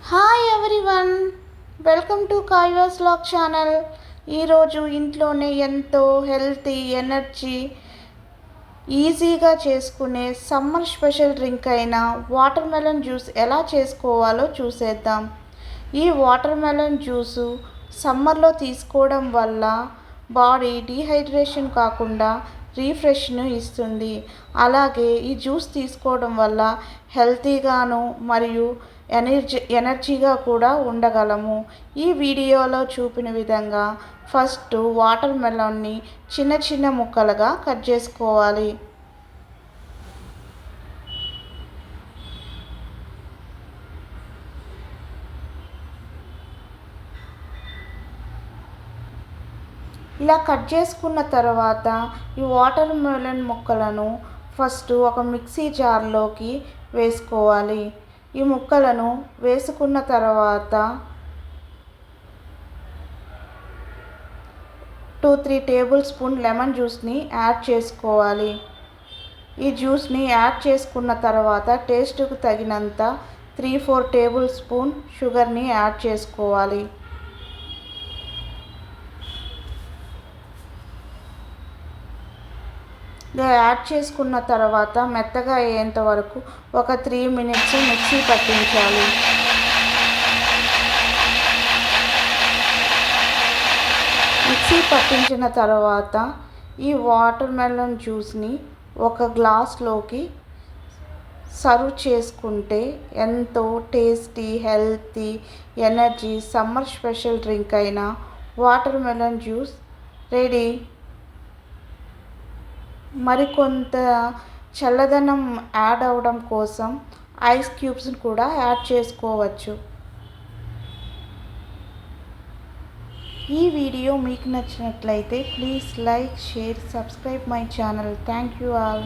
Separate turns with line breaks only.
Hi everyone, welcome to Kavya's vlog channel. ఈరోజు ఇంట్లోనే ఎంతో హెల్తీ ఎనర్జీ ఈజీగా చేసుకునే సమ్మర్ స్పెషల్ డ్రింక్ అయిన వాటర్ మెలన్ జ్యూస్ ఎలా చేసుకోవాలో చూసేద్దాం. ఈ వాటర్ మెలన్ జ్యూసు సమ్మర్లో తీసుకోవడం వల్ల బాడీ డీహైడ్రేషన్ కాకుండా రీఫ్రెష్ను ఇస్తుంది. అలాగే ఈ జ్యూస్ తీసుకోవడం వల్ల హెల్తీగాను మరియు ఎనర్జీగా కూడా ఉండగలము. ఈ వీడియోలో చూపిన విధంగా ఫస్ట్ వాటర్ మెలన్ని చిన్న చిన్న ముక్కలుగా కట్ చేసుకోవాలి. ఇలా కట్ చేసుకున్న తర్వాత ఈ వాటర్ మెలన్ ముక్కలను ఫస్ట్ ఒక మిక్సీ జార్లోకి వేసుకోవాలి. ఈ ముక్కలను వేసుకున్న తర్వాత 2-3 టేబుల్ స్పూన్ లెమన్ జ్యూస్ని యాడ్ చేసుకోవాలి. ఈ జ్యూస్ని యాడ్ చేసుకున్న తర్వాత టేస్ట్కు తగినంత 3-4 టేబుల్ స్పూన్ షుగర్ని యాడ్ చేసుకోవాలి. యాడ్ చేసుకున్న తర్వాత మెత్తగా అయ్యేంత వరకు ఒక 3 మినిట్స్ మిక్సీ పట్టించాలి. మిక్సీ పట్టించిన తర్వాత ఈ వాటర్ మెలన్ జ్యూస్ని ఒక గ్లాస్లోకి సర్వ్ చేసుకుంటే ఎంతో tasty, healthy, energy summer special drink అయిన వాటర్ మెలన్ జ్యూస్ రెడీ. మరికొంత చల్లదనం యాడ్ అవ్వడం కోసం ఐస్ క్యూబ్స్ని కూడా యాడ్ చేసుకోవచ్చు. ఈ వీడియో మీకు నచ్చినట్లయితే please like, share, subscribe my channel. Thank you all.